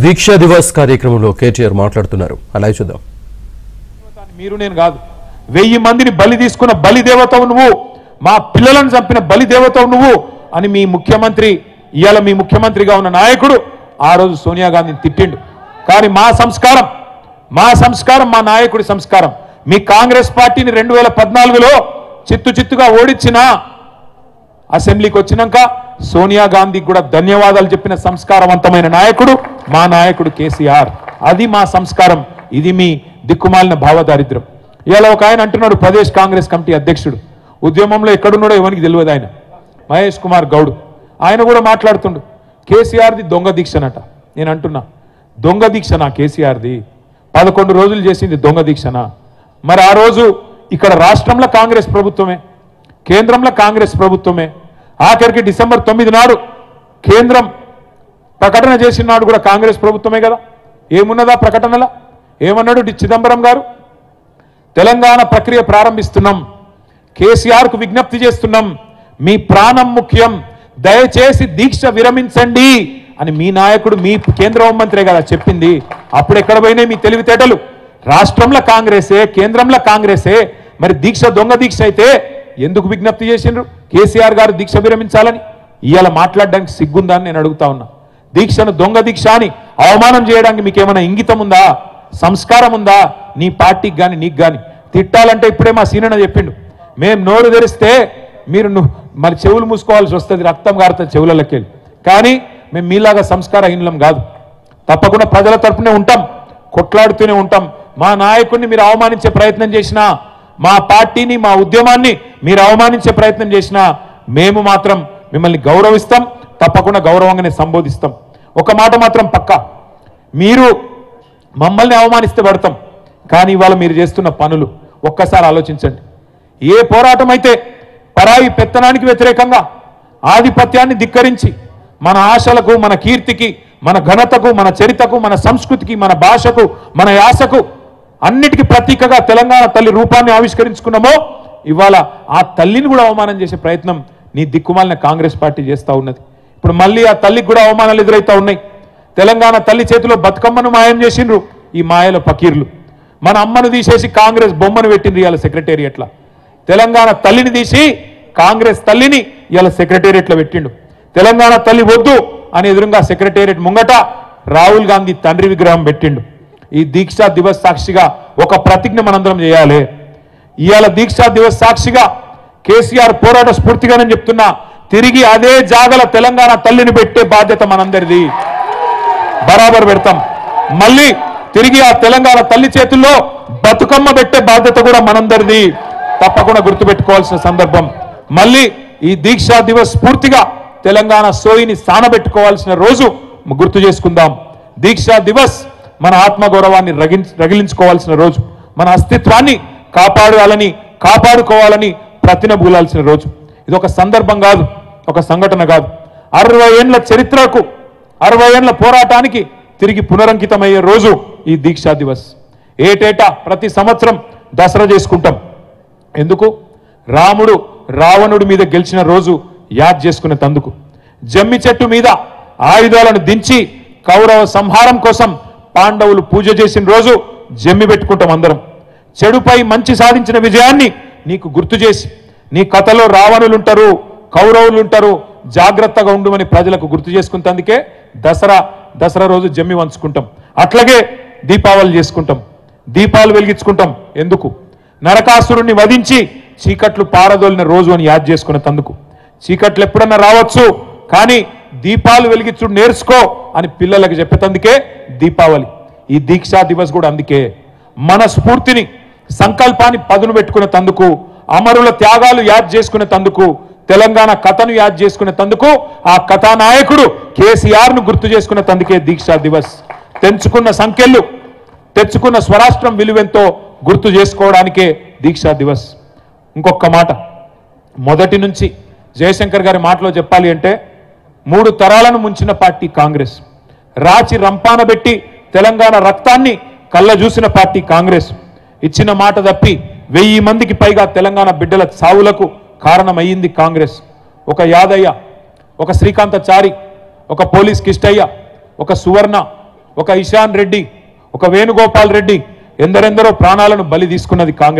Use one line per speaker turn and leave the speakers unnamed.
దీక్షా దివస్ కార్యక్రమంలో కేటీఆర్ మాట్లాడుతున్నారు. అలా చూద్దాం.
మీరు నేను కాదు, 1000 మందిని బలి తీసుకున్న బలిదేవతవు నువ్వు, మా పిల్లలను చంపిన బలిదేవతవు నువ్వు అని మీ ముఖ్యమంత్రి, ఇవాళ మీ ముఖ్యమంత్రిగా ఉన్న నాయకుడు ఆ రోజు సోనియా గాంధీని తిట్టిండు. కానీ మా సంస్కారం మా నాయకుడి సంస్కారం. మీ కాంగ్రెస్ పార్టీని 2014లో చిత్తుగా ఓడించిన అసెంబ్లీకి వచ్చినాక సోనియా గాంధీకి కూడా ధన్యవాదాలు చెప్పిన సంస్కారవంతమైన నాయకుడు మా నాయకుడు కేసీఆర్. అది మా సంస్కారం. ఇది మీ దిక్కుమాలిన భావదారిద్ర్యం. ఇలా ఒక ఆయన అంటున్నాడు, ప్రదేశ్ కాంగ్రెస్ కమిటీ అధ్యక్షుడు, ఉద్యమంలో ఎక్కడున్నాడో ఎవరికి తెలియదు ఆయన, మహేష్ కుమార్ గౌడ్. ఆయన కూడా మాట్లాడుతుండు కేసీఆర్ది దొంగ దీక్షనట. నేను అంటున్నా, దొంగ దీక్షనా కేసీఆర్ది? 11 రోజులు చేసింది దొంగ దీక్షనా? మరి ఆ రోజు ఇక్కడ రాష్ట్రంలో కాంగ్రెస్ ప్రభుత్వమే, కేంద్రంలో కాంగ్రెస్ ప్రభుత్వమే. ఆఖరికి డిసెంబర్ 9 నాడు కేంద్రం ప్రకటన చేసిన నాడు కూడా కాంగ్రెస్ ప్రభుత్వమే కదా. ఏమున్నదా ప్రకటనలా? ఏమన్నాడు చిదంబరం గారు? తెలంగాణ ప్రక్రియ ప్రారంభిస్తున్నాం, కేసీఆర్కు విజ్ఞప్తి చేస్తున్నాం, మీ ప్రాణం ముఖ్యం, దయచేసి దీక్ష విరమించండి అని మీ నాయకుడు, మీ కేంద్ర హోంమంత్రే కదా చెప్పింది. అప్పుడు ఎక్కడ పోయినాయి మీ తెలివితేటలు? రాష్ట్రంలో కాంగ్రెసే, కేంద్రంలో కాంగ్రెసే. మరి దీక్ష దొంగ దీక్ష అయితే ఎందుకు విజ్ఞప్తి చేసిండ్రు కేసీఆర్ గారు దీక్ష విరమించాలని? ఇవాళ మాట్లాడడానికి సిగ్గుందా అని నేను అడుగుతా ఉన్నా. దీక్షను దొంగ దీక్ష అని అవమానం చేయడానికి మీకు ఏమైనా ఇంగితం ఉందా, సంస్కారం ఉందా? నీ పార్టీకి కానీ నీకు కానీ తిట్టాలంటే ఇప్పుడే మా సీనన్న చెప్పిండు, మేము నోరు తెరిస్తే మీరు మరి చెవులు మూసుకోవాల్సి వస్తుంది, రక్తం కారుతుంది చెవులకి వెళ్ళి. కానీ మేము మీలాగా సంస్కారహీనులం కాదు. తప్పకుండా ప్రజల తరపునే ఉంటాం, కొట్లాడుతూనే ఉంటాం. మా నాయకుడిని మీరు అవమానించే ప్రయత్నం చేసినా, మా పార్టీని, మా ఉద్యమాన్ని మీరు అవమానించే ప్రయత్నం చేసినా మేము మాత్రం మిమ్మల్ని గౌరవిస్తాం, తప్పకుండా గౌరవంగానే సంబోధిస్తాం. ఒక మాట మాత్రం పక్కా, మీరు మమ్మల్ని అవమానిస్తే పడతాం. కానీ ఇవాళ మీరు చేస్తున్న పనులు ఒక్కసారి ఆలోచించండి. ఏ పోరాటం అయితే పరాయి పెత్తనానికి వ్యతిరేకంగా ఆధిపత్యాన్ని ధిక్కరించి మన ఆశలకు, మన కీర్తికి, మన ఘనతకు, మన చరితకు, మన సంస్కృతికి, మన భాషకు, మన యాసకు అన్నిటికీ ప్రతీకగా తెలంగాణ తల్లి రూపాన్ని ఆవిష్కరించుకున్నామో, ఇవాళ ఆ తల్లిని కూడా అవమానం చేసే ప్రయత్నం నీ దిక్కుమాలిన కాంగ్రెస్ పార్టీ చేస్తూ ఉన్నది. ఇప్పుడు మళ్ళీ ఆ తల్లికి కూడా అవమానాలు ఎదురవుతా ఉన్నాయి. తెలంగాణ తల్లి చేతిలో బతుకమ్మను మాయం చేసిండ్రు ఈ మాయల ఫకీర్లు. మన అమ్మను తీసేసి కాంగ్రెస్ బొమ్మను పెట్టిండ్రు ఇవాళ సెక్రటేరియట్ల. తెలంగాణ తల్లిని తీసి కాంగ్రెస్ తల్లిని ఇవాళ సెక్రటేరియట్లో పెట్టిండు. తెలంగాణ తల్లి వద్దు అని ఎదురుగా సెక్రటేరియట్ ముంగట రాహుల్ గాంధీ తండ్రి విగ్రహం పెట్టిండు. ఈ దీక్షా దివస్ సాక్షిగా ఒక ప్రతిజ్ఞ మనందరం చేయాలి. ఇవాళ దీక్షా దివస్ సాక్షిగా కేసీఆర్ పోరాట స్ఫూర్తిగా నేను చెప్తున్నా, తిరిగి అదే జాగల తెలంగాణ తల్లిని పెట్టే బాధ్యత మనందరిది. బరాబర్ పెడతాం. మళ్ళీ తిరిగి ఆ తెలంగాణ తల్లి చేతుల్లో బతుకమ్మ పెట్టే బాధ్యత కూడా మనందరిది. తప్పకుండా గుర్తుపెట్టుకోవాల్సిన సందర్భం. మళ్ళీ ఈ దీక్షా దివస్ స్ఫూర్తిగా తెలంగాణ సోయిని స్థానబెట్టుకోవాల్సిన రోజు గుర్తు చేసుకుందాం. దీక్షా దివస్ మన ఆత్మగౌరవాన్ని రగిలించుకోవాల్సిన రోజు, మన అస్తిత్వాన్ని కాపాడుకోవాలని ప్రతినబూలాల్సిన రోజు. ఇది ఒక సందర్భం కాదు, ఒక సంఘటన కాదు. 60 ఏళ్ల చరిత్రకు, 60 ఏళ్ల పోరాటానికి తిరిగి పునరంకితమయ్యే రోజు ఈ దీక్షా దివస్. ఏటేటా ప్రతి సంవత్సరం దసరా చేసుకుంటాం. ఎందుకు? రాముడు రావణుడి మీద గెలిచిన రోజు యాద్ చేసుకునే తందుకు. జమ్మి చెట్టు మీద ఆయుధాలను దించి కౌరవ సంహారం కోసం పాండవులు పూజ చేసిన రోజు జమ్మి పెట్టుకుంటాం అందరం. చెడుపై మంచి సాధించిన విజయాన్ని నీకు గుర్తు చేసి, నీ కథలో రావణులు ఉంటారు, కౌరవులు ఉంటారు, జాగ్రత్తగా ఉండమని ప్రజలకు గుర్తు చేసుకుంటందుకే దసరా రోజు జమ్మి వంచుకుంటాం. అట్లాగే దీపావళి చేసుకుంటాం, దీపాలు వెలిగించుకుంటాం. ఎందుకు? నరకాసురుణ్ణి వధించి చీకట్లు పారదోలిన రోజు అని యాద్ చేసుకునే తందుకు. చీకట్లు ఎప్పుడన్నా రావచ్చు, కానీ దీపాలు వెలిగించుడు నేర్చుకో అని పిల్లలకు చెప్పేతందుకే దీపావళి. ఈ దీక్షా దివస్ కూడా అందుకే. మన స్ఫూర్తిని, సంకల్పాన్ని పదును పెట్టుకునే తందుకు, అమరుల త్యాగాలు యాద్ చేసుకునే తందుకు, తెలంగాణ కథను యాద్ చేసుకునే తందుకు, ఆ కథానాయకుడు కేసీఆర్ను గుర్తు చేసుకునే తందుకే దీక్షా దివస్. తెంచుకున్న సంఖ్యలు, తెచ్చుకున్న స్వరాష్ట్రం విలువెంతో గుర్తు చేసుకోవడానికే దీక్షా దివస్. ఇంకొక మాట, మొదటి నుంచి జయశంకర్ గారి మాటలో చెప్పాలి అంటే, 3 తరాలను ముంచిన పార్టీ కాంగ్రెస్. రాచి రంపాన పెట్టి తెలంగాణ రక్తాన్ని కళ్ళ చూసిన పార్టీ కాంగ్రెస్. ఇచ్చిన మాట తప్పి 1000 మందికి పైగా తెలంగాణ బిడ్డల చావులకు కారణమయ్యింది కాంగ్రెస్. ఒక యాదయ్య, ఒక శ్రీకాంతాచారి, ఒక పోలీస్ కిష్టయ్య, ఒక సువర్ణ, ఒక ఇషాన్ రెడ్డి, ఒక వేణుగోపాల్ రెడ్డి, ఎందరెందరో ప్రాణాలను బలి తీసుకున్నది కాంగ్రెస్.